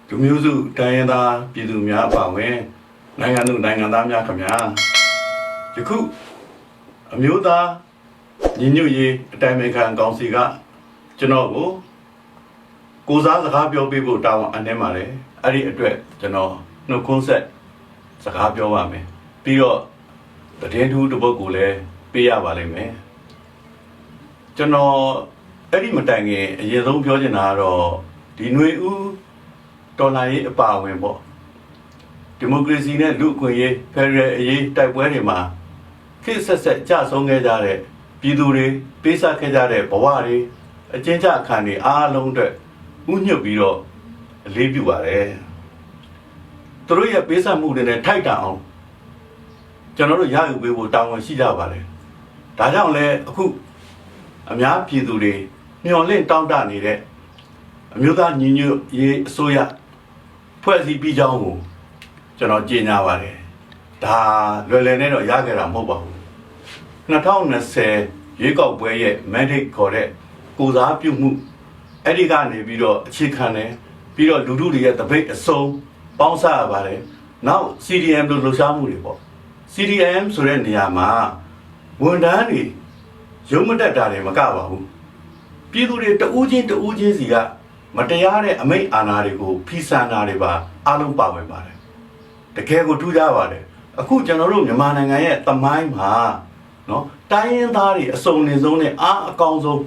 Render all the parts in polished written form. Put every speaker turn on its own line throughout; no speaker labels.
လူမျိုးစုတိုင်းရင်းသားပြည်သူများပါဝင်နိုင်ငံသူနိုင်ငံသားများခင်ဗျာယခုအမျိုးသားညီညွတ်ရေးအတိုင်ပင်ခံကောင်စီကကျွန်တော်ကိုစားစကားပြောပြဖို့တောင်းအနှဲပါတယ်အဲ့ဒီအတွက်ကျွန်တော်နှုတ်ခွန်းဆက်စကားပြောပါမယ်ပြီးတော့တည်ထူးတစ်ပုဒ်ကိုလည်းပေးရပါလိမ့်မယ်ကျွန်တော်အဲ့ဒီမတိုင်ခင်အရင်ဆုံးပြောချင်တာကတော့ဒီຫນွေဦးတော်လှန်ရေးအပါအဝင်ပေါ့ဒီမိုကရေစီနဲ့လူ့အခွင့်အရေးဖက်ဒရယ်အရေးတိုက်ပွဲတွေမှာခေတ်ဆက်ဆက်ကြဆုံးခဲ့ကြတဲ့ပြည်သူတွေပေးဆပ်ခဲ့ကြတဲ့ဘဝတွေအကျဉ်းချခံတွေအားလုံးအတွက်ဥညွတ်ပြီးတော့အလေးပြုပါတယ်သူတို့ရဲ့ပေးဆပ်မှုတွေနဲ့ထိုက်တန်အောင်ကျွန်တော်တို့ရယူပေးဖို့တာဝန်ရှိကြပါတယ်ဒါကြောင့်လဲအခုအများပြည်သူတွေမျှော်လင့်တောင်းတနေတဲ့အမျိုးသားညီညွတ်ရေးအစိုးရဖွဲ့စည်းပြီးကြောင်းကိုကျွန်တော်ကြေညာပါတယ်ဒါလွယ်လွယ်နဲ့တော့ရခဲ့တာမဟုတ်ပါဘူး2020ရွေးကောက်ပွဲရဲ့ mandate ခေါ်တဲ့ကိုစားပြုမှုအဲ့ဒီကနေပြီးတော့အခြေခံတယ်ပြီးတော့လူထုတွေရဲ့တပိတ်အစုံပေါင်းစပ်ရပါတယ်နောက် CDM လို့လှုပ်ရှားမှုတွေပေါ့ CDM ဆိုတဲ့နေရာမှာဝန်ထမ်းတွေရုံးမတက်တာတွေမကပါဘူးပြည်သူတွေတဦးချင်းစီကမတရားတဲ့အမိန့်အာဏာတွေကိုဖီဆန်တာတွေပါအားလုံးပါဝင်ပါတယ်တကယ်ကိုထူးခြားပါတယ်အခုကျွန်တော်တို့မြန်မာနိုင်ငံရဲ့သမိုင်းမှာနော်တိုင်းရင်းသားတွေအစုံနေဆုံးနဲ့အားအကောင်းဆုံး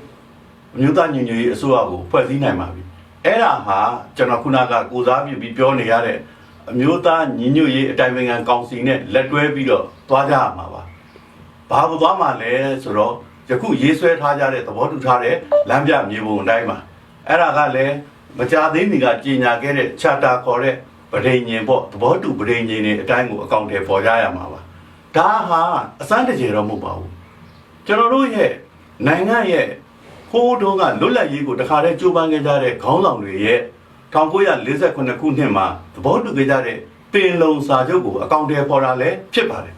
အမျိုးသားညီညွတ်ရေးအစိုးရကိုဖွဲ့စည်းနိုင်ပါပြီအဲ့ဒါဟာကျွန်တော်ခုနကကိုစားပြုပြီးပြောနေရတဲ့အမျိုးသားညီညွတ်ရေးအတိုင်ပင်ခံကောင်စီနဲ့လက်တွဲပြီးတော့သွားကြရမှာပါဘာလို့သွားမှာလဲဆိုတော့ယခုရေးဆွဲထားကြတဲ့သဘောတူထားတဲ့လမ်းပြမြေပုံအတိုင်းမှာအဲ့ဒါကလည်းမကြသေးမီကကြေညာခဲ့တဲ့ charter ခေါ်တဲ့ပဋိညာဉ်ပေါ့သဘောတူပဋိညာဉ်တွေအတိုင်းကိုအကောင့်ထဲပေါ်ကြရမှာပါဒါဟာအစမ်းတကြေတော့မဟုတ်ပါဘူးကျွန်တော်တို့ရဲ့နိုင်ငံရဲ့ဟိုးတုန်းကလွတ်လပ်ရေးကိုတခါတည်းကြိုးပမ်းခဲ့ကြတဲ့ခေါင်းဆောင်တွေရဲ့1948ခုနှစ်မှာသဘောတူခဲ့ကြတဲ့ပင်လုံစာချုပ်ကိုအကောင့်ထဲပေါ်တာလည်းဖြစ်ပါတယ်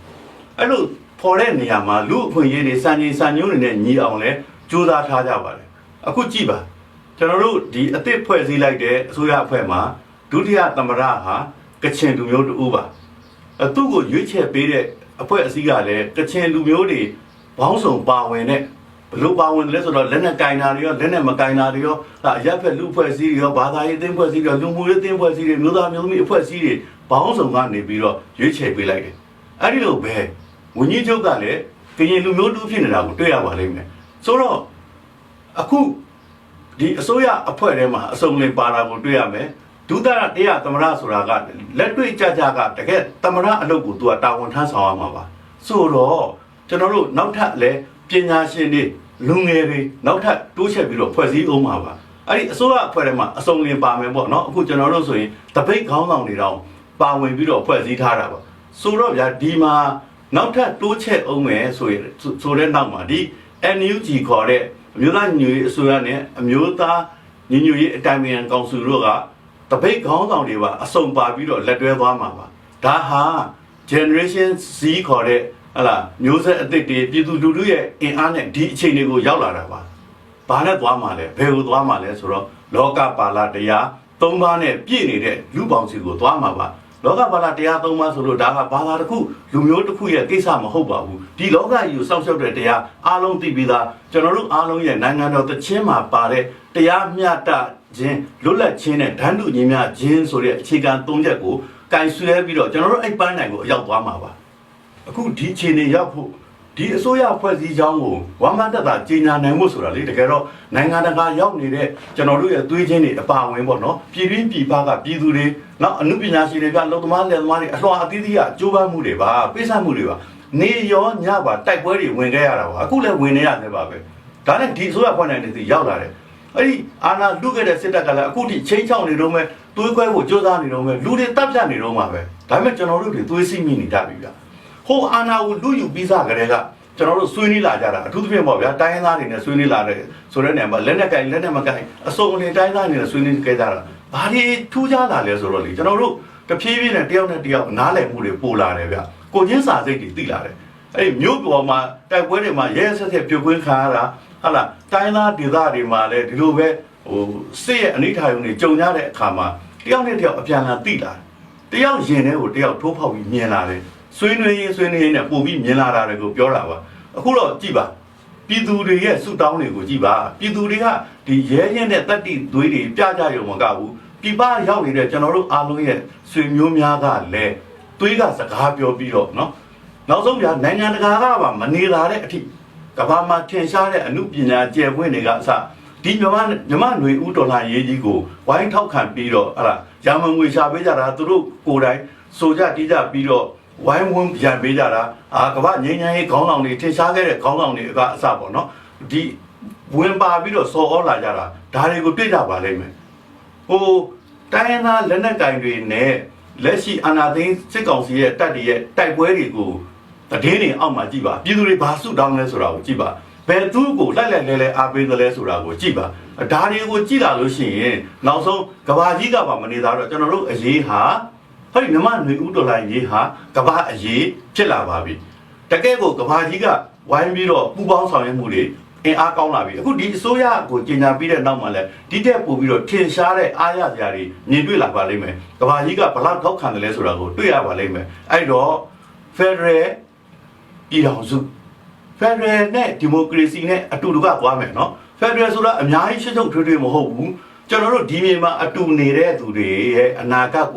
အဲ့လိုပေါ်တဲ့နေရာမှာလူအခွင့်အရေးတွေစံချိန်စံညွှန်းတွေနဲ့ညီအောင်လဲကြိုးစားထားကြပါတယ်အခုကြည့်ပါကျွန်တော်တို့ဒီအသစ်ဖွဲ့စည်းလိုက်တဲ့အစိုးရအဖွဲ့မှာဒုတိယသမ္မတဟာကချင်လူမျိုးတူပါသူ့ကိုရွေးချယ်ပေးတဲ့အဖွဲ့အစည်းကလည်းကချင်လူမျိုးတွေဘောင်းဆောင်ပါဝင်တဲ့ဘလို့ပါဝင်တယ်လဲဆိုတော့လက်နဲ့ကင်တာတွေရောလက်နဲ့မကင်တာတွေရောအရက်ဖက်လူအဖွဲ့အစည်းတွေရောဘာသာရေးအသင်းအဖွဲ့အစည်းတွေရောလူမှုရေးအသင်းအဖွဲ့အစည်းတွေမျိုးသားမျိုးသမီးအဖွဲ့အစည်းတွေဘောင်းဆောင်ကနေပြီးတော့ရွေးချယ်ပေးလိုက်တယ်အဲ့ဒီလိုပဲဝန်ကြီးချုပ်ကလည်းကရင်လူမျိုးတူဖြစ်နေတာကိုတွေ့ရပါလိမ့်မယ်ဆိုတော့အခုဒီအစိုးရအဖွဲ့ထဲမှာအစုံလင်ပါတာကိုတွေ့ရမယ်ဒုတိယတရားသမရဆိုတာကလက်တွေ့ကြကြကတကယ်သမရအလုပ်ကိုသူကတာဝန်ထမ်းဆောင်ရမှာပါဆိုတော့ကျွန်တော်တို့နောက်ထပ်လည်းပညာရှင်တွေလူငယ်တွေနောက်ထပ်တိုးချက်ပြီးတော့ဖွဲ့စည်းအောင်ပါအဲ့ဒီအစိုးရအဖွဲ့ထဲမှာအစုံလင်ပါမယ်ပေါ့နော်အခုကျွန်တော်တို့ဆိုရင်တပိတ်ခေါင်းဆောင်တွေတောင်ပါဝင်ပြီးတော့ဖွဲ့စည်းထားတာပါဆိုတော့ဗျာဒီမှာနောက်ထပ်တိုးချက်အောင်မယ်ဆိုတဲ့နောက်မှာဒီ NUG ခေါ်တဲ့အမျိုးသားညီညွတ်ရေးအစိုးရနဲ့အမျိုးသားညီညွတ်ရေးအတိုင်ပင်ခံကောင်စီတို့ကတပိတ်ခေါင်းဆောင်တွေပါအစုံပါပြီးတော့လက်တွဲသွားမှာပါဒါဟာ generation Z ခေါ်တဲ့ဟလာမျိုးဆက်အသစ်တွေပြည်သူလူထုရဲ့အင်အားနဲ့ဒီအချိန်တွေကိုရောက်လာတာပါဘာနဲ့သွားမှာလဲဘယ်ကိုသွားမှာလဲဆိုတော့လောကပါဠတရား၃ပါးနဲ့ပြည့်နေတဲ့လူပေါင်းစီကိုသွားမှာပါလောကပါဠတရား၃ပါးဆိုလို့ဒါကဘာသာတစ်ခုလူမျိုးတစ်ခုရဲ့ကိစ္စမဟုတ်ပါဘူးဒီလောကကြီးကိုစောင့်ရှောက်တဲ့တရားအားလုံးသိပြီးသားကျွန်တော်တို့အားလုံးရဲ့နိုင်ငံတော်တခြင်းမှာပါတဲ့တရားမျှတခြင်းလွတ်လပ်ခြင်းနဲ့ဓာတ်တူညီမျှခြင်းဆိုတဲ့အခြေခံ၃ချက်ကိုကင်ဆွဲပြီးတော့ကျွန်တော်တို့အဲ့ပန်းနိုင်ကိုအရောက်သွားမှာပါအခုဒီခြေနေရောက်ဖို့ဒီအစိုးရဖွဲ့စည်းကြောင်းကိုဝမ်းမတက်တာကြီးညာနိုင်မှုဆိုတာလေတကယ်တော့နိုင်ငံတကာရောက်နေတဲ့ကျွန်တော်တို့ရဲ့သွေးချင်းတွေအပါဝင်ပေါ့နော်ပြည်တွင်းပြည်ပကပြည်သူတွေနောက်အမှုပညာရှင်တွေပြလုံသမားလက်သမားတွေအလွှာအသီးသီးကကြိုးပမ်းမှုတွေပါပေးဆပ်မှုတွေပါနေရောညပါတိုက်ပွဲတွေဝင်ခဲ့ရတာပါအခုလည်းဝင်နေရတယ်ပါပဲဒါနဲ့ဒီအစိုးရဖွဲ့နိုင်တဲ့စီရောက်လာတယ်အဲ့ဒီအာဏာလုခဲ့တဲ့စစ်တပ်ကလည်းအခုထိချိန်ချောင်းနေတော့မဲ့သွေးခွဲဖို့ကြိုးစားနေတော့မဲ့လူတွေတပ်ဖြတ်နေတော့မှာပဲဒါပေမဲ့ကျွန်တော်တို့တွေသွေးစိမိနေကြပြီဗျဟိုအာဏာကိုလူယူပြီးစားကြတဲ့ကကျွန်တော်တို့ဆွေးနွေးလာကြတာအထူးသဖြင့်ပေါ့ဗျာတိုင်းရင်းသားတွေနဲ့ဆွေးနွေးလာတဲ့ဆိုတဲ့နေရာမှာလက်နဲ့ကင်လက်နဲ့မကင်အစုံအလင်တိုင်းသားတွေနဲ့ဆွေးနွေးကြတာဘာတွေထူးခြားလာလဲဆိုတော့လေကျွန်တော်တို့တဖြည်းဖြည်းနဲ့တယောက်နဲ့တယောက်နားလည်မှုတွေပိုလာတယ်ဗျကိုချင်းစာစိတ်တွေသိလာတယ်အဲ့ဒီမြို့ပေါ်မှာတိုက်ပွဲတွေမှာရဲဆက်ဆက်ပြုတ်ခွင်းခံရတာဟာလားတိုင်းသားဒေသတွေမှာလည်းဒီလိုပဲဟိုစစ်ရဲ့အနိဋ္ဌာယုံတွေကြုံရတဲ့အခါမှာ တယောက်နဲ့တယောက်အပြန်လာတိလာတယောက်ရင်ထဲကိုတယောက်ထိုးဖောက်ပြီးမြင်လာတယ်ဆွေးနွေးရင်းနဲ့ပို့ပြီးမြင်လာတာတွေကိုပြောတာပါအခုတော့ကြည့်ပါပြည်သူတွေရဲ့ဆုတောင်းတွေကိုကြည့်ပါပြည်သူတွေကဒီရဲရင်တဲ့တတ္တိသွေးတွေပြကြရုံမကဘူးပြပရောက်နေတဲ့ကျွန်တော်တို့အားလုံးရဲ့ဆွေမျိုးများကလည်းသွေးကစကားပြောပြီးတော့နော်နောက်ဆုံးပြနိုင်ငံတကာကပါမနေလာတဲ့အထိကမ္ဘာမှာထင်ရှားတဲ့အမှုပညာကျယ်ပွင့်တွေကအစဒီမြမຫນွေဦးဒေါ်လာရေးကြီးကိုဝိုင်းထောက်ခံပြီးတော့ဟာရာမငွေရှာပေးကြတာသူတို့ကိုယ်တိုင်ဆိုကြတီးကြပြီးတော့ဝိုင်းဝန်းပြန်ပေးကြတာကမ္ဘာငြိမ်းချမ်းရေးခေါင်းဆောင်တွေထင်ရှားခဲ့တဲ့ခေါင်းဆောင်တွေကအစပေါ့နော်ဒီဝင်ပါပြီးတော့စော်ဩလာကြတာဒါတွေကိုတွေ့ကြပါလိမ့်မယ်ဟိုတိုင်းသားလက်နက်ကင်တွေနဲ့လက်ရှိအာဏာသိမ်းစစ်ကောင်စီရဲ့တပ်တွေရဲ့တိုက်ပွဲတွေကိုတည်င်းတွေအောက်မှာကြည့်ပါပြည်သူတွေဘာစုတောင်းလဲဆိုတာကိုကြည့်ပါဘယ်သူကိုလိုက်လဲအားပေးသလဲဆိုတာကိုကြည့်ပါဒါတွေကိုကြည့်လာလို့ရှိရင်နောက်ဆုံးကဘာကြီးကပါမနေသားတော့ကျွန်တော်တို့အရေးဟာဟောဒီမြမຫນွေဦးဒေါ်လာရေးဟာကဘာအရေးဖြစ်လာပါပြီတကယ်ကိုကဘာကြီးကဝိုင်းပြီးတော့ပူပေါင်းဆောင်ရွက်မှုတွေအင်အားကောင်းလာပြီအခုဒီအစိုးရကိုကြီးညာပြီးတဲ့နောက်မှာလဲဒီတက်ပို့ပြီးတော့ထင်ရှားတဲ့အားရစရာတွေမြင်တွေ့လာပါလိမ့်မယ်ကဘာကြီးကဘလောက်ထောက်ခံတယ်လဲဆိုတာကိုတွေ့ရပါလိမ့်မယ်အဲ့တော့ Federal ပြည်ထောင်စု Federal နဲ့ဒီမိုကရေစီနဲ့အတူတူကသွားမယ်နော် Federal ဆိုတာအများကြီးရှင်းထုတ်ထွေးမဟုတ်ဘူးကျွန်တော်တို့ဒီမြေမှာအတူနေတဲ့သူတွေရဲ့အနာဂတ်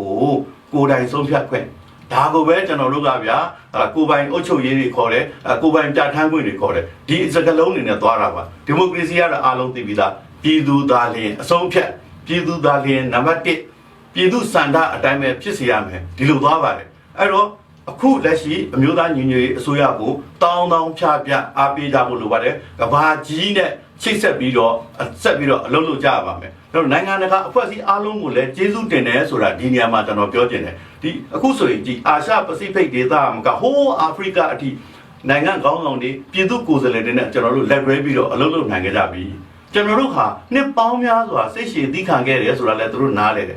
ကိုယ်တိုင်ဆုံးဖြတ်ခွင့်ဒါကိုပဲကျွန်တော်တို့ကဗျာကိုပိုင်အုပ်ချုပ်ရေးတွေခေါ်တယ်ကိုပိုင်ပြဋ္ဌာန်းခွင့်တွေခေါ်တယ်ဒီစကားလုံးတွေနဲ့သွားတာပါဒီမိုကရေစီကတော့အားလုံးသိပြီးသားပြည်သူသားလျင်အဆုံးဖြတ်ပြည်သူသားလျင်နံပါတ်1ပြည်သူစံတာအတိုင်းပဲဖြစ်စေရမယ်ဒီလိုသွားပါတယ်အဲ့တော့အခုလက်ရှိအမျိုးသားညီညွတ်ရေးအစိုးရကိုတောင်းဖြားပြအားပေးကြဖို့လိုပါတယ်ကဘာကြီးနဲ့ချိတ်ဆက်ပြီးတော့ဆက်ပြီးတော့အလုပ်လုပ်ကြရပါမယ်အဲ့တော့နိုင်ငံတကာအဖွဲ့အစည်းအားလုံးကိုလည်းကျေးဇူးတင်တယ်ဆိုတာဒီနေရာမှာကျွန်တော်ပြောချင်တယ်ဒီအခုဆိုရင်ဒီအာရှပစိဖိတ်ဒေသမှာကဟိုးအာဖရိကအထိနိုင်ငံကောင်းဆောင်တွေပြည်သူကိုယ်စားလှယ်တွေနဲ့ကျွန်တော်တို့လက်တွဲပြီးတော့အလုပ်လုပ်နိုင်ကြပြီကျွန်တော်တို့ဟာနှစ်ပေါင်းများစွာစိတ်ရှည်သီးခံခဲ့တယ်ဆိုတာလည်းသူတို့နားလေတယ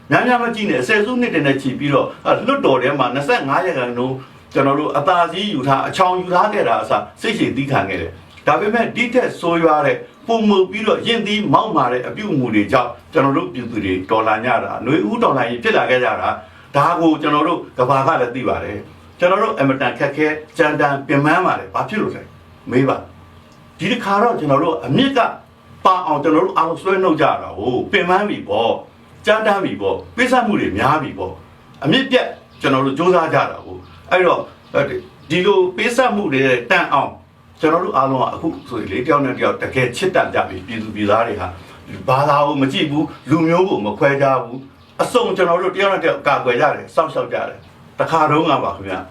်များမကြည့်နဲ့ဆယ်စုနှစ်တည်းနဲ့ချီပြီးတော့လွတ်တော်ထဲမှာ25ရာခိုင်နှုန်းကျွန်တော်တို့အသာစီးယူထားအချောင်ယူထားခဲ့တာအစားစိတ်ရှည်သီးခံခဲ့တယ်ဒါပေမဲ့ဒီထက်ဆိုးရွားတဲ့ပုံမှုပြီးတော့ယဉ်သီးမောက်မာတဲ့အပြုအမူတွေကြောင့်ကျွန်တော်တို့ပြည်သူတွေဒေါ်လာညတာຫນွေဦးဒေါ်လာကြီးဖြစ်လာခဲ့ကြတာဒါကိုကျွန်တော်တို့ကဘာကလည်းသိပါတယ်ကျွန်တော်တို့အမတန်ခက်ခဲကြမ်းတမ်းပင်ပန်းပါတယ်ဘာဖြစ်လို့လဲမေးပါဒီတစ်ခါတော့ကျွန်တော်တို့အမြင့်ကပါအောင်ကျွန်တော်တို့အားလုံးဆွဲနှုတ်ကြတာဟိုပင်ပန်းပြီပေါ့ကြမ်းတမ်းပြီပေါ့ပိဿမှုတွေများပြီပေါ့အမြင့်ပြတ်ကျွန်တော်တို့စူးစမ်းကြတာဟိုအဲ့တော့ဒီလိုပိဿမှုတွေတန်အောင်ကျွန်တော်တို့အားလုံးကအခုဆိုရင်လေတယောက်နဲ့တယောက်တကယ်ချစ်တတ်ကြပြီပြည်သူပြည်သားတွေဟာဘာသာကိုမကြည့်ဘူးလူမျိုးကိုမခွဲခြားဘူးအစုံကျွန်တော်တို့တယောက်နဲ့တယောက်ကာကွယ်ကြတယ်စောင့်ရှောက်ကြတယ်တခါတုန်းကပါခင်ဗျ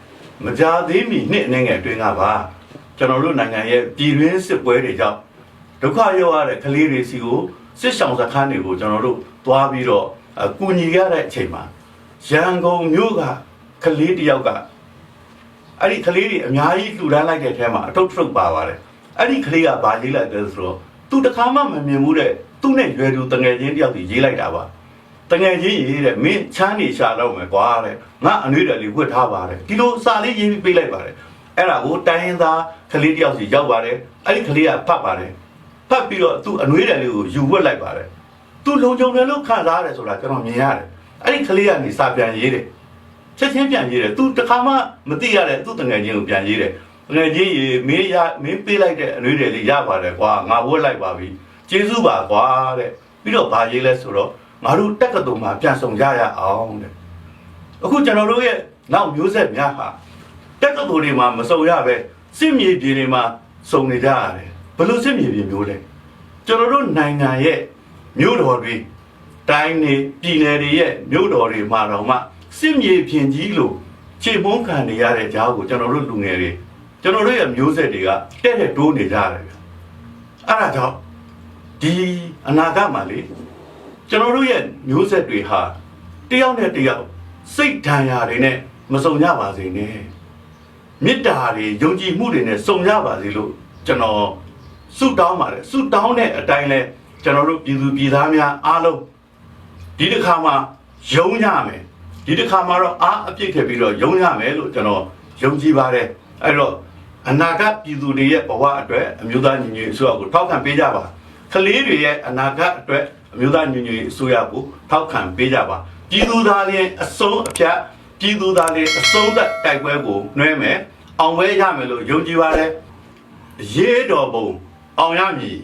မကြသေးမီနှစ်အနေငယ်အတွင်းကပါကျွန်တော်တို့နိုင်ငံရဲ့ပြည်တွင်းစစ်ပွဲတွေကြောင့်ဒုက္ခရောက်ရတဲ့ကလေးတွေစီကိုစစ်ဆောင်စခန်းတွေကိုကျွန်တော်တို့သွားပြီးတော့ကူညီရတဲ့အချိန်မှာရန်ကုန်မြို့ကကလေးတယောက်ကအဲ့ဒီကလေးတွေအများကြီးလှူဒန်းလိုက်တဲ့အထဲမှာအထုပ်ထုပ်ပါပါတယ်အဲ့ဒီကလေးကဗာရေးလိုက်တယ်ဆိုတော့သူတခါမှမမြင်ဘူးတဲ့သူ့နဲ့ရွယ်သူတငယ်ချင်းတယောက်ကြီးရေးလိုက်တာပါတငယ်ချင်းရေးတဲ့မင်းချမ်းနေရှာတော့မယ်ကွာတဲ့ငါအနွေးတယ်လေးဝတ်ထားပါတယ်ဒီလိုစာလေးရေးပြီးပေးလိုက်ပါတယ်အဲ့ဒါကိုတိုင်းရင်းသားကလေးတယောက်စီရောက်ပါတယ်အဲ့ဒီကလေးကဖတ်ပါတယ်ဖတ်ပြီးတော့သူ့အနွေးတယ်လေးကိုယူဝတ်လိုက်ပါတယ်သူလုံခြုံတယ်လို့ခံစားရတယ်ဆိုတာကျွန်တော်မြင်ရတယ်အဲ့ဒီကလေးကနေစာပြန်ရေးတယ်ချက်ချင်းပြန်ရေးတယ်သူတခါမှမသိရတဲ့သူ့တငယ်ချင်းကိုပြန်ရေးတယ်တငယ်ချင်းရေမင်းပေးလိုက်တဲ့အနွေးတယ်လေးရပါတယ်ကွာငါဝတ်လိုက်ပါပြီကျေးဇူးပါကွာတဲ့ပြီးတော့ဗာရေးလဲဆိုတော့ငါတို့တက္ကသိုလ်မှာပြန်ဆောင်ကြရအောင်တဲ့အခုကျွန်တော်တို့ရဲ့နောက်မျိုးဆက်များဟာတက္ကသိုလ်တွေမှာမဆောင်ရပဲစစ်မြေပြင်တွေမှာစုံနေကြရတယ်ဘယ်လိုစစ်မြေပြင်မျိုးလဲကျွန်တော်တို့နိုင်ငံရဲ့မြို့တော်တွေတိုင်းနေပြည်နယ်တွေရဲ့မြို့တော်တွေမှာတော့မှစစ်မြေပြင်ကြီးလို့ခြေမုန်းခံနေရတဲ့ကြားကိုကျွန်တော်တို့လူငယ်တွေကျွန်တော်တို့ရဲ့မျိုးဆက်တွေကတဲ့တိုးနေကြတယ်ဗျအဲ့ဒါကြောင့်ဒီအနာဂတ်မှာလေကျွန်တော်တို့ရဲ့မျိုးဆက်တွေဟာတယောက်နဲ့တယောက်စိတ်ဓာတ်ရာတွေနဲ့မစုံကြပါစေနဲ့မေတ္တာတွေယုံကြည်မှုတွေနဲ့စုံကြပါစေလို့ကျွန်တော်ဆုတောင်းပါတယ်ဆုတောင်းတဲ့အတိုင်းလဲကျွန်တော်တို့ပြည်သူပြည်သားများအားလုံးဒီတစ်ခါမှာယုံကြမယ်ဒီတစ်ခါမှာတော့အားအပြည့်ထည့်ပြီးတော့ယုံရမယ်လို့ကျွန်တော်ယုံကြည်ပါတယ်အဲ့တော့အနာဂတ်ပြည်သူတွေရဲ့ဘဝအတွက်အမျိုးသားညီညွတ်ရေးအစိုးရကိုထောက်ခံပေးကြပါကလေးတွေရဲ့အနာဂတ်အတွက် မျိုးသားညီညွတ်ရေးအစိုးရကိုထောက်ခံပေးကြပါပြည်သူသားလင်းအစုံအဖြတ်ပြည်သူသားလင်းအစုံသက်တိုက်ပွဲကိုနှွဲမယ်အောင်ပွဲရမယ်လို့ယုံကြည်ပါတယ်ရေးတော်ပုံအောင်ရမည်